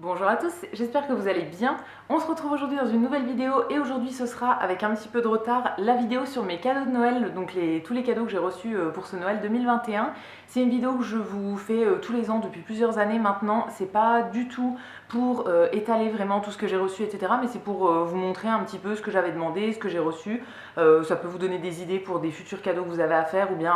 Bonjour à tous, j'espère que vous allez bien. On se retrouve aujourd'hui dans une nouvelle vidéo et aujourd'hui ce sera avec un petit peu de retard la vidéo sur mes cadeaux de Noël, donc tous les cadeaux que j'ai reçus pour ce Noël 2021. C'est une vidéo que je vous fais tous les ans depuis plusieurs années maintenant. C'est pas du tout pour étaler vraiment tout ce que j'ai reçu, etc. Mais c'est pour vous montrer un petit peu ce que j'avais demandé, ce que j'ai reçu. Ça peut vous donner des idées pour des futurs cadeaux que vous avez à faire ou bien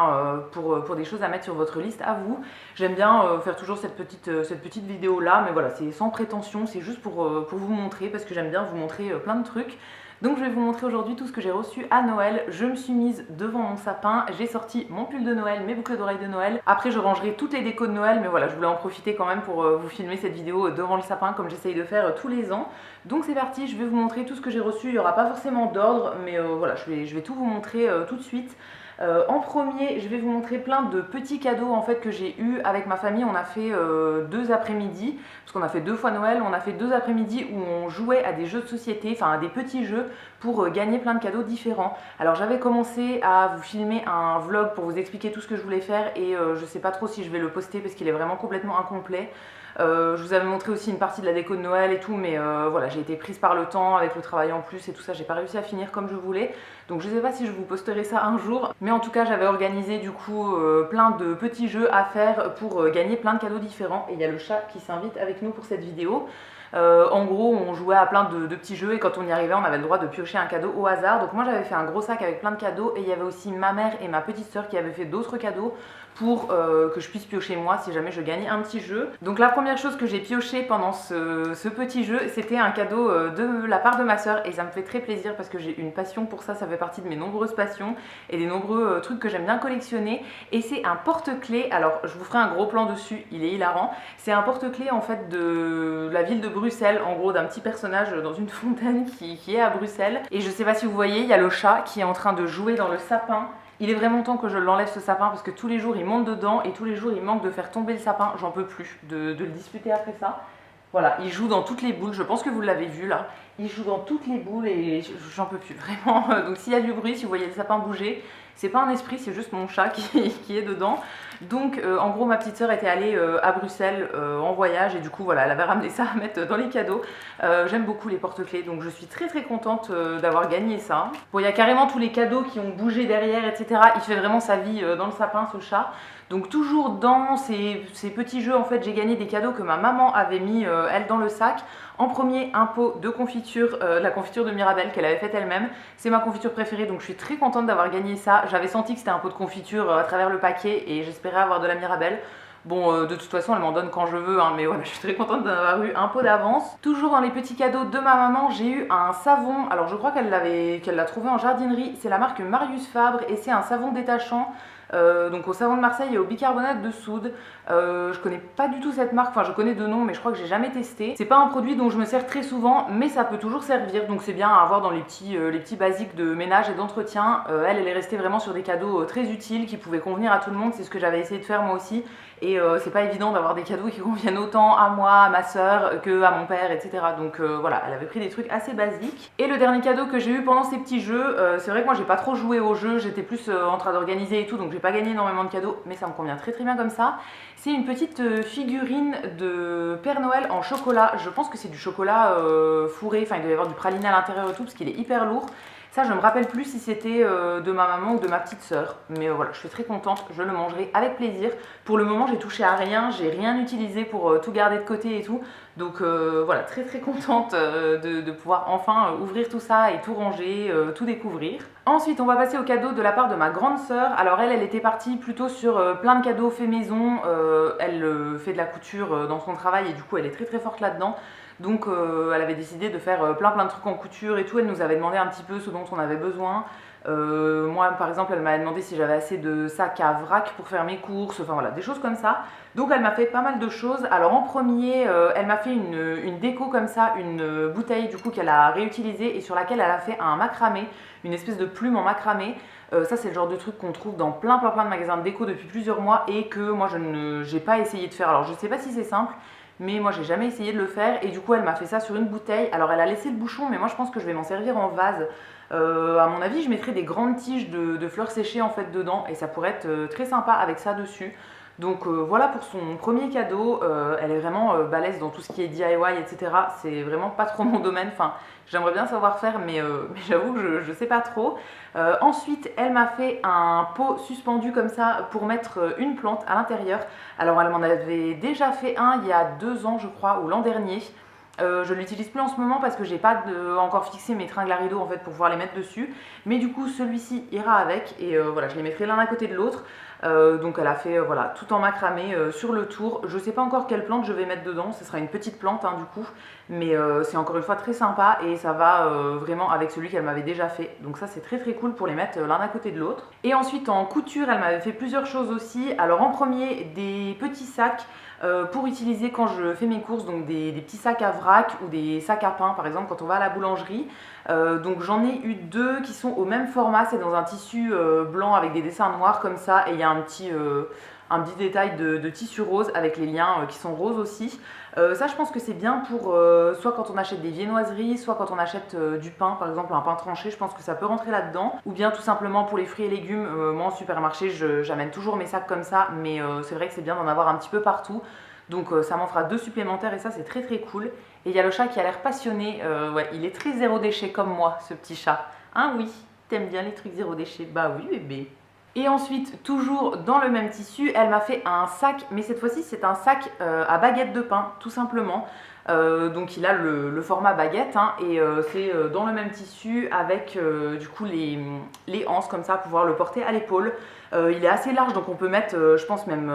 pour des choses à mettre sur votre liste à vous. J'aime bien faire toujours cette petite vidéo là, mais voilà, c'est sans prétention, c'est juste pour vous montrer parce que j'aime bien vous montrer plein de trucs. Donc je vais vous montrer aujourd'hui tout ce que j'ai reçu à Noël. Je me suis mise devant mon sapin, j'ai sorti mon pull de Noël, mes boucles d'oreilles de Noël. Après je rangerai toutes les décos de Noël, mais voilà, je voulais en profiter quand même pour vous filmer cette vidéo devant le sapin comme j'essaye de faire tous les ans. Donc c'est parti, je vais vous montrer tout ce que j'ai reçu. Il n'y aura pas forcément d'ordre, mais voilà, je vais tout vous montrer tout de suite. En premier, je vais vous montrer plein de petits cadeaux en fait que j'ai eu avec ma famille. On a fait deux après-midi, parce qu'on a fait 2 fois Noël, on a fait 2 après-midi où on jouait à des jeux de société, enfin à des petits jeux pour gagner plein de cadeaux différents. Alors j'avais commencé à vous filmer un vlog pour vous expliquer tout ce que je voulais faire et je sais pas trop si je vais le poster parce qu'il est vraiment complètement incomplet. Je vous avais montré aussi une partie de la déco de Noël et tout, mais voilà, j'ai été prise par le temps avec le travail en plus et tout ça, j'ai pas réussi à finir comme je voulais. Donc je sais pas si je vous posterai ça un jour, mais en tout cas j'avais organisé du coup plein de petits jeux à faire pour gagner plein de cadeaux différents. Et il y a le chat qui s'invite avec nous pour cette vidéo. En gros, on jouait à plein de petits jeux et quand on y arrivait, on avait le droit de piocher un cadeau au hasard. Donc moi j'avais fait un gros sac avec plein de cadeaux et il y avait aussi ma mère et ma petite soeur qui avaient fait d'autres cadeaux pour que je puisse piocher moi si jamais je gagnais un petit jeu. Donc la première chose que j'ai pioché pendant ce petit jeu, c'était un cadeau de la part de ma soeur et ça me fait très plaisir parce que j'ai une passion pour ça, ça fait partie de mes nombreuses passions et des nombreux trucs que j'aime bien collectionner. Et c'est un porte-clés, alors je vous ferai un gros plan dessus, il est hilarant. C'est un porte-clés en fait de la ville de Bruxelles, en gros d'un petit personnage dans une fontaine qui est à Bruxelles. Et je sais pas si vous voyez, il y a le chat qui est en train de jouer dans le sapin. Il est vraiment temps que je l'enlève ce sapin parce que tous les jours il monte dedans et tous les jours il manque de faire tomber le sapin. J'en peux plus de le disputer après ça. Voilà, il joue dans toutes les boules, je pense que vous l'avez vu là. Il joue dans toutes les boules et j'en peux plus vraiment. Donc s'il y a du bruit, si vous voyez le sapin bouger, c'est pas un esprit, c'est juste mon chat qui est dedans. Donc en gros ma petite sœur était allée à Bruxelles en voyage et du coup voilà, elle avait ramené ça à mettre dans les cadeaux. J'aime beaucoup les porte-clés donc je suis très contente d'avoir gagné ça. Bon, il y a carrément tous les cadeaux qui ont bougé derrière, etc. Il fait vraiment sa vie dans le sapin ce chat. Donc toujours dans ces petits jeux en fait j'ai gagné des cadeaux que ma maman avait mis elle dans le sac. En premier, un pot de confiture, la confiture de Mirabelle qu'elle avait faite elle-même. C'est ma confiture préférée, donc je suis très contente d'avoir gagné ça. J'avais senti que c'était un pot de confiture à travers le paquet et j'espérais avoir de la Mirabelle. Bon, de toute façon, elle m'en donne quand je veux, hein, mais voilà, je suis très contente d'avoir eu un pot d'avance. Toujours dans les petits cadeaux de ma maman, j'ai eu un savon. Alors, je crois qu'elle l'a trouvé en jardinerie. C'est la marque Marius Fabre et c'est un savon détachant. Donc au savon de Marseille et au bicarbonate de soude. Je connais pas du tout cette marque, enfin je connais de nom mais je crois que j'ai jamais testé. C'est pas un produit dont je me sers très souvent mais ça peut toujours servir donc c'est bien à avoir dans les petits basiques de ménage et d'entretien. Elle est restée vraiment sur des cadeaux très utiles qui pouvaient convenir à tout le monde, c'est ce que j'avais essayé de faire moi aussi. Et c'est pas évident d'avoir des cadeaux qui conviennent autant à moi, à ma soeur que à mon père, etc. Donc voilà, elle avait pris des trucs assez basiques. Et le dernier cadeau que j'ai eu pendant ces petits jeux, c'est vrai que moi j'ai pas trop joué aux jeux, j'étais plus en train d'organiser et tout, donc j'ai pas gagné énormément de cadeaux, mais ça me convient très bien comme ça. C'est une petite figurine de Père Noël en chocolat. Je pense que c'est du chocolat fourré, enfin il doit y avoir du praliné à l'intérieur et tout, parce qu'il est hyper lourd. Ça, je me rappelle plus si c'était de ma maman ou de ma petite sœur. Mais voilà, je suis très contente, je le mangerai avec plaisir. Pour le moment, j'ai touché à rien, j'ai rien utilisé pour tout garder de côté et tout. Donc voilà, très contente de pouvoir enfin ouvrir tout ça et tout ranger, tout découvrir. Ensuite, on va passer aux cadeaux de la part de ma grande sœur. Alors elle était partie plutôt sur plein de cadeaux faits maison. Elle fait de la couture dans son travail et du coup, elle est très forte là-dedans. Donc elle avait décidé de faire plein de trucs en couture et tout. Elle nous avait demandé un petit peu ce dont on avait besoin. Moi par exemple elle m'avait demandé si j'avais assez de sacs à vrac pour faire mes courses, enfin voilà, des choses comme ça. Donc elle m'a fait pas mal de choses. Alors en premier elle m'a fait une déco comme ça, une bouteille du coup qu'elle a réutilisée et sur laquelle elle a fait un macramé, une espèce de plume en macramé. Ça c'est le genre de truc qu'on trouve dans plein de magasins de déco depuis plusieurs mois et que moi j'ai pas essayé de faire. Alors je sais pas si c'est simple mais moi j'ai jamais essayé de le faire et du coup elle m'a fait ça sur une bouteille. Alors elle a laissé le bouchon mais moi je pense que je vais m'en servir en vase. À mon avis je mettrai des grandes tiges de fleurs séchées en fait dedans et ça pourrait être très sympa avec ça dessus. Donc voilà pour son premier cadeau. Elle est vraiment balèze dans tout ce qui est DIY, etc. C'est vraiment pas trop mon domaine. Enfin, j'aimerais bien savoir faire, mais j'avoue que je sais pas trop. Ensuite, elle m'a fait un pot suspendu comme ça pour mettre une plante à l'intérieur. Alors elle m'en avait déjà fait un il y a 2 ans, je crois, ou l'an dernier. Je l'utilise plus en ce moment parce que j'ai pas encore fixé mes tringles à rideaux en fait pour pouvoir les mettre dessus. Mais du coup celui-ci ira avec et voilà, je les mettrai l'un à côté de l'autre. Donc elle a fait voilà, tout en macramé sur le tour. Je sais pas encore quelle plante je vais mettre dedans, ce sera une petite plante hein, du coup. Mais c'est encore une fois très sympa et ça va vraiment avec celui qu'elle m'avait déjà fait. Donc ça c'est très très cool pour les mettre l'un à côté de l'autre. Et ensuite en couture elle m'avait fait plusieurs choses aussi. Alors en premier des petits sacs pour utiliser quand je fais mes courses, donc des petits sacs à vrac ou des sacs à pain par exemple quand on va à la boulangerie. Donc j'en ai eu 2 qui sont au même format, c'est dans un tissu blanc avec des dessins noirs comme ça et il y a un petit détail de tissu rose avec les liens qui sont roses aussi. Ça je pense que c'est bien pour soit quand on achète des viennoiseries, soit quand on achète du pain, par exemple un pain tranché, je pense que ça peut rentrer là-dedans. Ou bien tout simplement pour les fruits et légumes, moi en supermarché j'amène toujours mes sacs comme ça, mais c'est vrai que c'est bien d'en avoir un petit peu partout. Donc ça m'en fera 2 supplémentaires et ça c'est très très cool. Et il y a le chat qui a l'air passionné, ouais, il est très zéro déchet comme moi ce petit chat. Hein oui, t'aimes bien les trucs zéro déchet? Bah oui bébé. Et ensuite, toujours dans le même tissu, elle m'a fait un sac, mais cette fois-ci c'est un sac à baguette de pain, tout simplement. Donc il a le format baguette hein, et c'est dans le même tissu avec du coup les anses comme ça pour pouvoir le porter à l'épaule. Il est assez large donc on peut mettre je pense même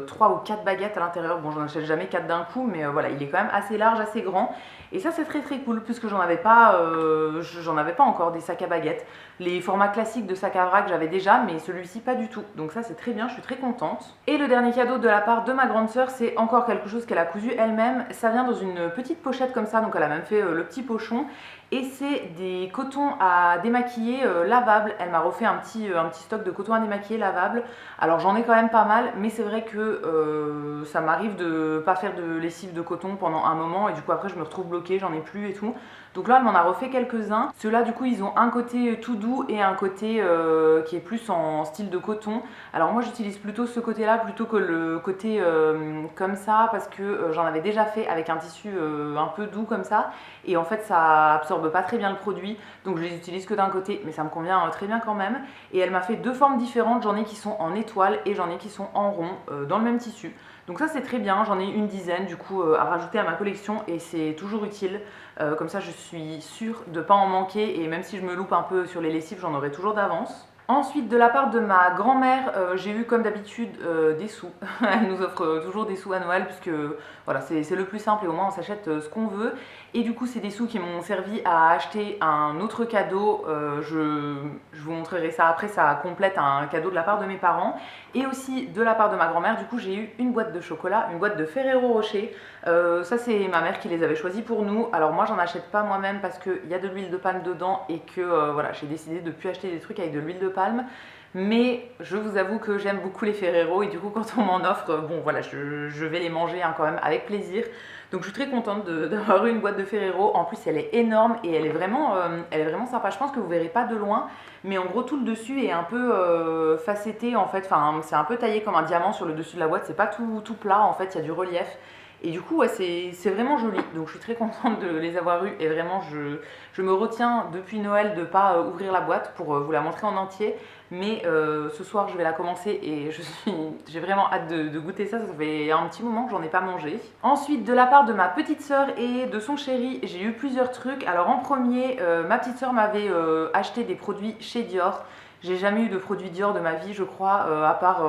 3 ou 4 baguettes à l'intérieur. Bon j'en achète jamais 4 d'un coup mais voilà il est quand même assez large, assez grand. Et ça c'est très très cool puisque j'en avais pas encore des sacs à baguettes. Les formats classiques de sacs à vrac j'avais déjà mais celui-ci pas du tout. Donc ça c'est très bien, je suis très contente. Et le dernier cadeau de la part de ma grande sœur c'est encore quelque chose qu'elle a cousu elle-même. Ça vient dans une petite pochette comme ça donc elle a même fait le petit pochon. Et c'est des cotons à démaquiller lavables. Elle m'a refait un petit stock de cotons à démaquiller lavables. Alors j'en ai quand même pas mal, mais c'est vrai que ça m'arrive de pas faire de lessive de coton pendant un moment et du coup après je me retrouve bloquée, j'en ai plus et tout. Donc là elle m'en a refait quelques-uns. Ceux-là du coup ils ont un côté tout doux et un côté qui est plus en style de coton. Alors moi j'utilise plutôt ce côté-là plutôt que le côté comme ça parce que j'en avais déjà fait avec un tissu un peu doux comme ça et en fait ça absorbe pas très bien le produit donc je les utilise que d'un côté mais ça me convient très bien quand même. Et elle m'a fait 2 formes différentes, j'en ai qui sont en étoile et j'en ai qui sont en rond dans le même tissu. Donc ça c'est très bien, j'en ai une dizaine du coup à rajouter à ma collection et c'est toujours utile. Comme ça je suis sûre de ne pas en manquer et même si je me loupe un peu sur les lessives j'en aurai toujours d'avance. Ensuite, de la part de ma grand-mère, j'ai eu comme d'habitude des sous. Elle nous offre toujours des sous à Noël puisque voilà, c'est le plus simple et au moins on s'achète ce qu'on veut. Et du coup, c'est des sous qui m'ont servi à acheter un autre cadeau. Je vous montrerai ça après, ça complète un cadeau de la part de mes parents. Et aussi de la part de ma grand-mère, du coup, j'ai eu une boîte de chocolat, une boîte de Ferrero Rocher. Ça, c'est ma mère qui les avait choisis pour nous. Alors moi, j'en achète pas moi-même parce qu'il y a de l'huile de palme dedans et que voilà, j'ai décidé de ne plus acheter des trucs avec de l'huile de palme. Mais je vous avoue que j'aime beaucoup les Ferrero et du coup quand on m'en offre, bon voilà, je vais les manger hein, quand même avec plaisir. Donc je suis très contente d'avoir eu une boîte de Ferrero. En plus elle est énorme et elle est vraiment sympa. Je pense que vous verrez pas de loin, mais en gros tout le dessus est un peu facetté en fait. Enfin c'est un peu taillé comme un diamant sur le dessus de la boîte. C'est pas tout plat en fait, il y a du relief. Et du coup, ouais, c'est vraiment joli. Donc je suis très contente de les avoir eus. Et vraiment, je me retiens depuis Noël de ne pas ouvrir la boîte pour vous la montrer en entier. Mais ce soir, je vais la commencer et j'ai vraiment hâte de goûter ça. Ça fait un petit moment que j'en ai pas mangé. Ensuite, de la part de ma petite sœur et de son chéri, j'ai eu plusieurs trucs. Alors en premier, ma petite sœur m'avait acheté des produits chez Dior. J'ai jamais eu de produit Dior de ma vie, je crois, à part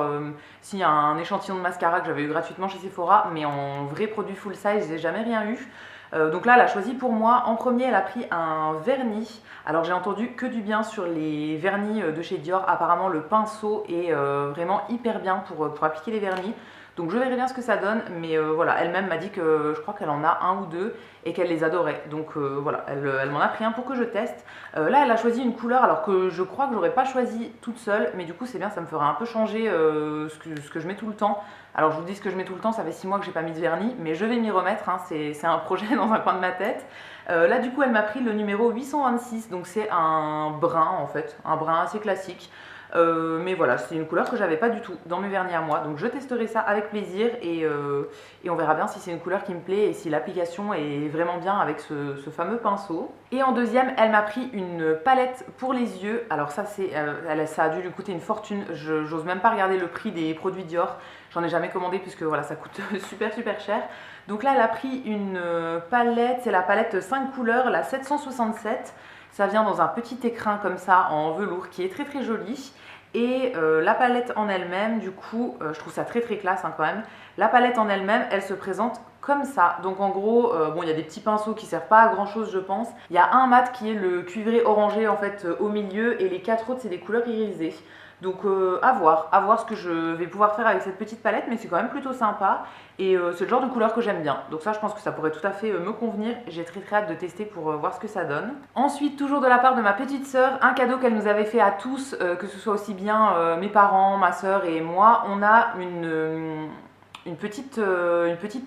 s'il y a un échantillon de mascara que j'avais eu gratuitement chez Sephora, mais en vrai produit full size, j'ai jamais rien eu. Donc là, elle a choisi pour moi. En premier, elle a pris un vernis. Alors j'ai entendu que du bien sur les vernis de chez Dior. Apparemment, le pinceau est vraiment hyper bien pour appliquer les vernis. Donc je verrai bien ce que ça donne, mais voilà, elle-même m'a dit que je crois qu'elle en a un ou deux et qu'elle les adorait. Donc voilà, elle m'en a pris un pour que je teste. Là, elle a choisi une couleur alors que je crois que j'aurais pas choisi toute seule, mais du coup c'est bien, ça me fera un peu changer ce que je mets tout le temps. Alors je vous dis ce que je mets tout le temps, ça fait 6 mois que j'ai pas mis de vernis, mais je vais m'y remettre, hein, c'est un projet dans un coin de ma tête. Là du coup elle m'a pris le numéro 826, donc c'est un brun en fait, un brun assez classique. Mais voilà, c'est une couleur que j'avais pas du tout dans mes vernis à moi, donc je testerai ça avec plaisir et on verra bien si c'est une couleur qui me plaît et si l'application est vraiment bien avec ce fameux pinceau. Et en deuxième, elle m'a pris une palette pour les yeux. Alors ça, ça a dû lui coûter une fortune. J'ose même pas regarder le prix des produits Dior. J'en ai jamais commandé puisque voilà, ça coûte super cher. Donc là, elle a pris une palette, c'est la palette 5 couleurs, la 767. Ça vient dans un petit écrin comme ça en velours qui est très joli. Et la palette en elle-même, du coup, je trouve ça très classe quand même. La palette en elle-même, elle se présente comme ça. Donc en gros, bon, il y a des petits pinceaux qui servent pas à grand chose, je pense. Il y a un mat qui est le cuivré orangé en fait au milieu et les 4 autres, c'est des couleurs irisées. Donc à voir ce que je vais pouvoir faire avec cette petite palette, mais c'est quand même plutôt sympa et c'est le genre de couleur que j'aime bien. Donc ça, je pense que ça pourrait tout à fait me convenir. J'ai très hâte de tester pour voir ce que ça donne. Ensuite, toujours de la part de ma petite sœur, un cadeau qu'elle nous avait fait à tous, que ce soit aussi bien mes parents, ma sœur et moi, on a une petite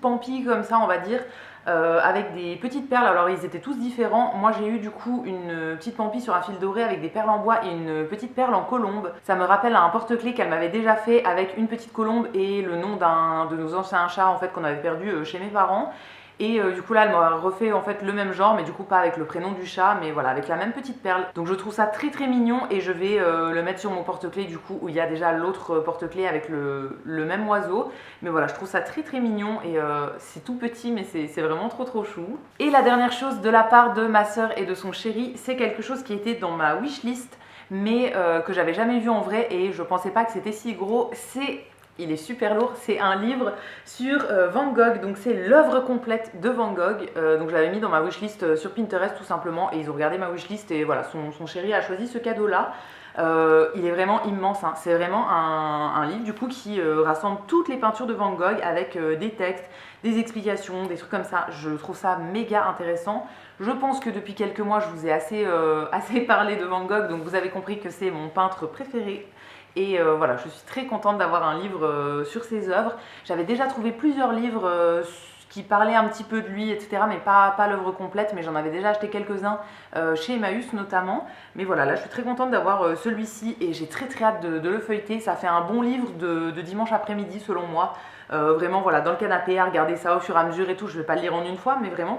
pampille comme ça, on va dire, avec des petites perles. Alors ils étaient tous différents. Moi j'ai eu du coup une petite pampille sur un fil doré avec des perles en bois et une petite perle en colombe. Ça me rappelle un porte-clés qu'elle m'avait déjà fait avec une petite colombe et le nom d'un de nos anciens chats en fait qu'on avait perdu chez mes parents. Et du coup là elle m'a refait en fait le même genre, mais du coup pas avec le prénom du chat, mais voilà, avec la même petite perle. Donc je trouve ça très mignon et je vais le mettre sur mon porte-clés du coup où il y a déjà l'autre porte-clés avec le même oiseau. Mais voilà, je trouve ça très mignon et c'est tout petit mais c'est vraiment trop chou. Et la dernière chose de la part de ma soeur et de son chéri, c'est quelque chose qui était dans ma wishlist mais que j'avais jamais vu en vrai et je pensais pas que c'était si gros. Il est super lourd, c'est un livre sur Van Gogh, donc c'est l'œuvre complète de Van Gogh. Donc je l'avais mis dans ma wishlist sur Pinterest tout simplement et ils ont regardé ma wishlist et voilà, son chéri a choisi ce cadeau-là. Il est vraiment immense, hein. C'est vraiment un livre du coup qui rassemble toutes les peintures de Van Gogh avec des textes, des explications, des trucs comme ça. Je trouve ça méga intéressant. Je pense que depuis quelques mois je vous ai assez parlé de Van Gogh, donc vous avez compris que c'est mon peintre préféré. Et voilà, je suis très contente d'avoir un livre sur ses œuvres. J'avais déjà trouvé plusieurs livres qui parlaient un petit peu de lui, etc. Mais pas l'œuvre complète, mais j'en avais déjà acheté quelques-uns chez Emmaüs notamment. Mais voilà, là je suis très contente d'avoir celui-ci et j'ai très hâte de le feuilleter. Ça fait un bon livre de dimanche après-midi selon moi. Vraiment voilà, dans le canapé, à regarder ça au fur et à mesure et tout. Je vais pas le lire en une fois, mais vraiment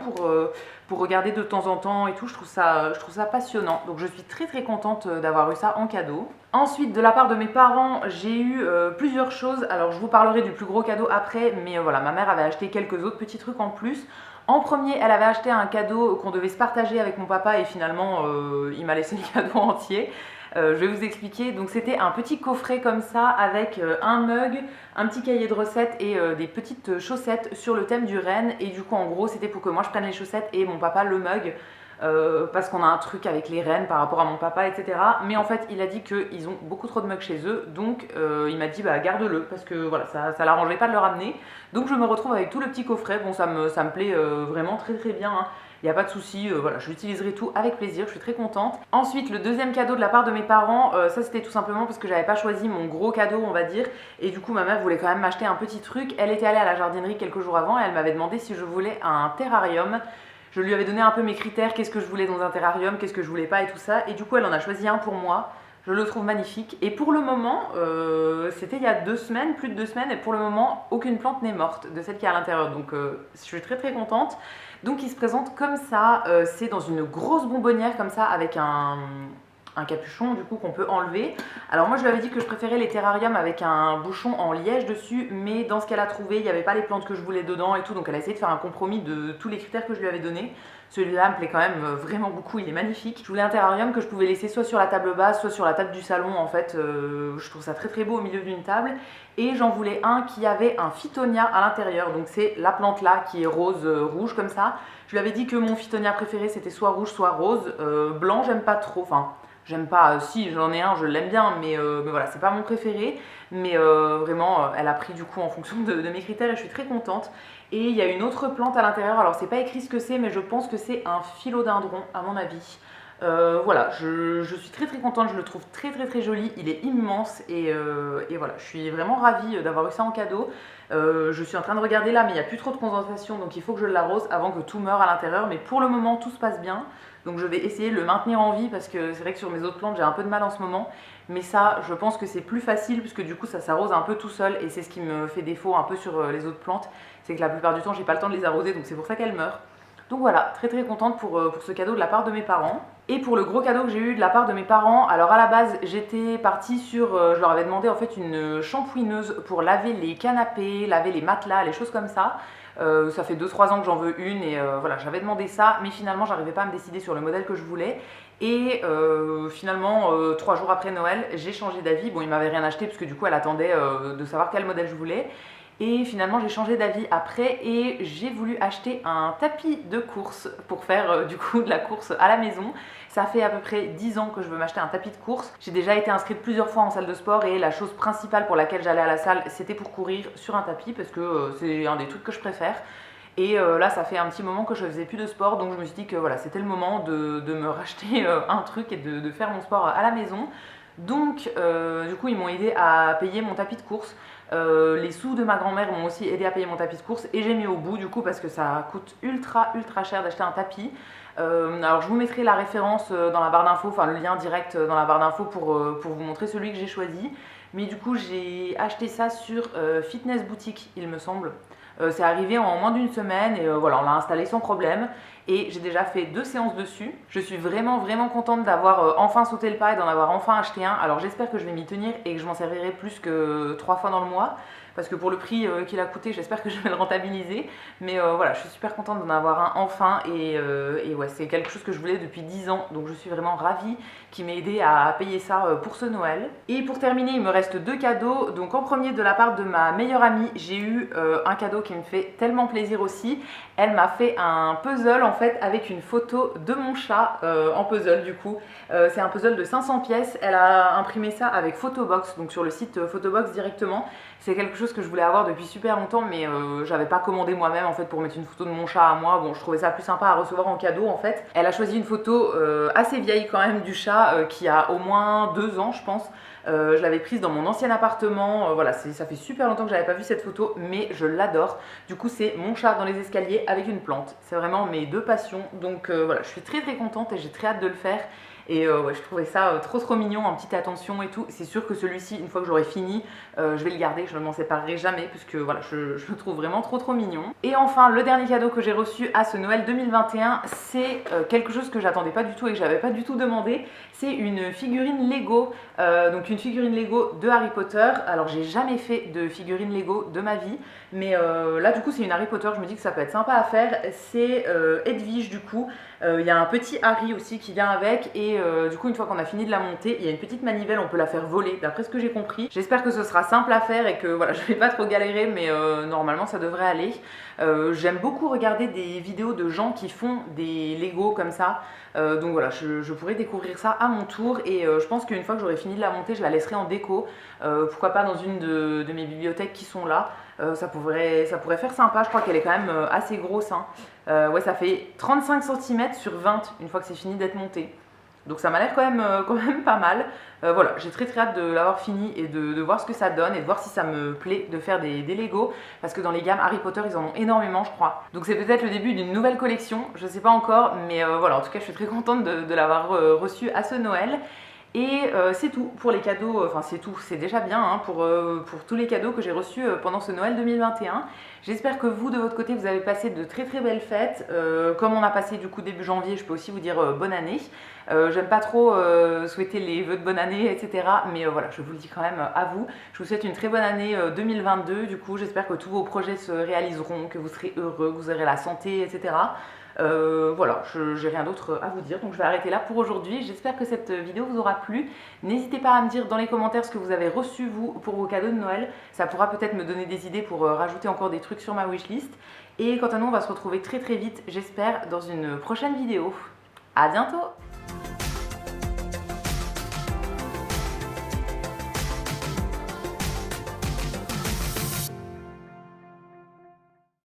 pour regarder de temps en temps et tout, je trouve ça passionnant. Donc je suis très contente d'avoir eu ça en cadeau. Ensuite, de la part de mes parents, j'ai eu plusieurs choses. Alors je vous parlerai du plus gros cadeau après, mais voilà, ma mère avait acheté quelques autres petits trucs en plus. En premier, elle avait acheté un cadeau qu'on devait se partager avec mon papa et finalement il m'a laissé le cadeau entier. Je vais vous expliquer. Donc c'était un petit coffret comme ça avec un mug, un petit cahier de recettes et des petites chaussettes sur le thème du renne. Et du coup en gros c'était pour que moi je prenne les chaussettes et mon papa le mug. Parce qu'on a un truc avec les rennes par rapport à mon papa, etc. Mais en fait, il a dit qu'ils ont beaucoup trop de mugs chez eux, donc il m'a dit bah garde-le parce que voilà, ça l'arrangeait pas de le ramener. Donc je me retrouve avec tout le petit coffret. Bon, ça me plaît vraiment très bien. Hein. Il n'y a pas de souci, voilà, je l'utiliserai tout avec plaisir, je suis très contente. Ensuite, le deuxième cadeau de la part de mes parents, ça c'était tout simplement parce que j'avais pas choisi mon gros cadeau, on va dire. Et du coup, ma mère voulait quand même m'acheter un petit truc. Elle était allée à la jardinerie quelques jours avant et elle m'avait demandé si je voulais un terrarium. Je lui avais donné un peu mes critères, qu'est-ce que je voulais dans un terrarium, qu'est-ce que je voulais pas et tout ça. Et du coup, elle en a choisi un pour moi. Je le trouve magnifique. Et pour le moment, c'était il y a 2 semaines, plus de 2 semaines, et pour le moment, aucune plante n'est morte de celle qui est à l'intérieur. Donc, je suis très contente. Donc, il se présente comme ça. C'est dans une grosse bonbonnière comme ça, avec un capuchon du coup qu'on peut enlever. Alors moi je lui avais dit que je préférais les terrariums avec un bouchon en liège dessus, mais dans ce qu'elle a trouvé il n'y avait pas les plantes que je voulais dedans et tout, donc elle a essayé de faire un compromis de tous les critères que je lui avais donnés. Celui-là me plaît quand même vraiment beaucoup, il est magnifique. Je voulais un terrarium que je pouvais laisser soit sur la table basse, soit sur la table du salon en fait. Je trouve ça très beau au milieu d'une table. Et j'en voulais un qui avait un phytonia à l'intérieur, donc c'est la plante là qui est rose, rouge comme ça. Je lui avais dit que mon phytonia préféré c'était soit rouge soit rose. Blanc j'aime pas trop, enfin j'aime pas, si j'en ai un, je l'aime bien, mais voilà, c'est pas mon préféré. Mais vraiment, elle a pris du coup en fonction de mes critères et je suis très contente. Et il y a une autre plante à l'intérieur, alors c'est pas écrit ce que c'est, mais je pense que c'est un philodendron à mon avis. Voilà, je suis très contente, je le trouve très joli, il est immense et voilà, je suis vraiment ravie d'avoir eu ça en cadeau. Je suis en train de regarder là, mais il n'y a plus trop de condensation, donc il faut que je l'arrose avant que tout meure à l'intérieur. Mais pour le moment, tout se passe bien. Donc je vais essayer de le maintenir en vie parce que c'est vrai que sur mes autres plantes, j'ai un peu de mal en ce moment. Mais ça, je pense que c'est plus facile puisque du coup, ça s'arrose un peu tout seul. Et c'est ce qui me fait défaut un peu sur les autres plantes. C'est que la plupart du temps, j'ai pas le temps de les arroser, donc c'est pour ça qu'elles meurent. Donc voilà, très très contente pour ce cadeau de la part de mes parents. Et pour le gros cadeau que j'ai eu de la part de mes parents, alors à la base j'étais partie sur, je leur avais demandé en fait une shampooineuse pour laver les canapés, laver les matelas, les choses comme ça. Ça fait 2-3 ans que j'en veux une et voilà, j'avais demandé ça, mais finalement j'arrivais pas à me décider sur le modèle que je voulais. Et finalement, 3 jours après Noël, j'ai changé d'avis. Bon, ils m'avaient rien acheté parce que du coup elle attendait de savoir quel modèle je voulais. Et finalement j'ai changé d'avis après et j'ai voulu acheter un tapis de course pour faire du coup de la course à la maison. Ça fait à peu près 10 ans que je veux m'acheter un tapis de course. J'ai déjà été inscrite plusieurs fois en salle de sport et la chose principale pour laquelle j'allais à la salle, c'était pour courir sur un tapis parce que c'est un des trucs que je préfère. Et là ça fait un petit moment que je faisais plus de sport, donc je me suis dit que voilà, c'était le moment de me racheter un truc et de faire mon sport à la maison. Donc du coup ils m'ont aidé à payer mon tapis de course. Les sous de ma grand-mère m'ont aussi aidé à payer mon tapis de course et j'ai mis au bout du coup parce que ça coûte ultra cher d'acheter un tapis. Alors je vous mettrai la référence dans la barre d'infos, enfin le lien direct dans la barre d'infos pour vous montrer celui que j'ai choisi. Mais du coup j'ai acheté ça sur Fitness Boutique il me semble. C'est arrivé en moins d'une semaine et voilà, on l'a installé sans problème et j'ai déjà fait 2 séances dessus. Je suis vraiment contente d'avoir enfin sauté le pas et d'en avoir enfin acheté un. Alors j'espère que je vais m'y tenir et que je m'en servirai plus que 3 fois dans le mois parce que pour le prix qu'il a coûté, j'espère que je vais le rentabiliser. Mais voilà, je suis super contente d'en avoir un enfin et ouais, c'est quelque chose que je voulais depuis 10 ans. Donc je suis vraiment ravie qu'il m'ait aidé à payer ça pour ce Noël. Et pour terminer, il me reste 2 cadeaux. Donc en premier, de la part de ma meilleure amie, j'ai eu un cadeau qui me fait tellement plaisir aussi. Elle m'a fait un puzzle en fait avec une photo de mon chat en puzzle du coup. C'est un puzzle de 500 pièces. Elle a imprimé ça avec Photobox, donc sur le site Photobox directement. C'est quelque chose que je voulais avoir depuis super longtemps, mais j'avais pas commandé moi-même en fait pour mettre une photo de mon chat à moi. Bon, je trouvais ça plus sympa à recevoir en cadeau en fait. Elle a choisi une photo assez vieille quand même du chat qui a au moins 2 ans je pense. Je l'avais prise dans mon ancien appartement, voilà, ça fait super longtemps que j'avais pas vu cette photo, mais je l'adore. Du coup c'est mon chat dans les escaliers avec une plante, c'est vraiment mes 2 passions, donc voilà, je suis très contente et j'ai très hâte de le faire. Et ouais, je trouvais ça trop mignon, en petite attention et tout. C'est sûr que celui-ci, une fois que j'aurai fini, je vais le garder, je ne m'en séparerai jamais puisque voilà, je le trouve vraiment trop mignon. Et enfin, le dernier cadeau que j'ai reçu à ce Noël 2021, c'est quelque chose que j'attendais pas du tout et que j'avais pas du tout demandé. C'est une figurine Lego, donc une figurine Lego de Harry Potter. Alors j'ai jamais fait de figurine Lego de ma vie, mais là du coup c'est une Harry Potter, je me dis que ça peut être sympa à faire. C'est Edwige du coup, il y a un petit Harry aussi qui vient avec et du coup une fois qu'on a fini de la monter, il y a une petite manivelle, on peut la faire voler d'après ce que j'ai compris. J'espère que ce sera simple à faire et que voilà, je vais pas trop galérer, mais normalement ça devrait aller. J'aime beaucoup regarder des vidéos de gens qui font des Lego comme ça, donc voilà, je pourrais découvrir ça à mon tour et je pense qu'une fois que j'aurai fini de la monter, je la laisserai en déco, pourquoi pas dans une de mes bibliothèques qui sont là. Ça pourrait faire sympa, je crois qu'elle est quand même assez grosse, hein. Ouais, ça fait 35 cm sur 20 une fois que c'est fini d'être monté. Donc ça m'a l'air quand même pas mal. Voilà, j'ai très hâte de l'avoir fini et de voir ce que ça donne et de voir si ça me plaît de faire des Lego. Parce que dans les gammes Harry Potter, ils en ont énormément, je crois. Donc c'est peut-être le début d'une nouvelle collection, je sais pas encore. Mais voilà, en tout cas, je suis très contente de l'avoir reçu à ce Noël. Et c'est tout pour les cadeaux, enfin c'est tout, c'est déjà bien hein, pour tous les cadeaux que j'ai reçus pendant ce Noël 2021. J'espère que vous, de votre côté, vous avez passé de très belles fêtes. Comme on a passé du coup début janvier, je peux aussi vous dire bonne année. J'aime pas trop souhaiter les vœux de bonne année, etc. Mais voilà, je vous le dis quand même à vous. Je vous souhaite une très bonne année 2022. Du coup, j'espère que tous vos projets se réaliseront, que vous serez heureux, que vous aurez la santé, etc. Voilà, j'ai rien d'autre à vous dire, donc je vais arrêter là pour aujourd'hui. J'espère que cette vidéo vous aura plu. N'hésitez pas à me dire dans les commentaires ce que vous avez reçu vous pour vos cadeaux de Noël. Ça pourra peut-être me donner des idées pour rajouter encore des trucs sur ma wishlist. Et quant à nous, on va se retrouver très vite, j'espère, dans une prochaine vidéo. À bientôt!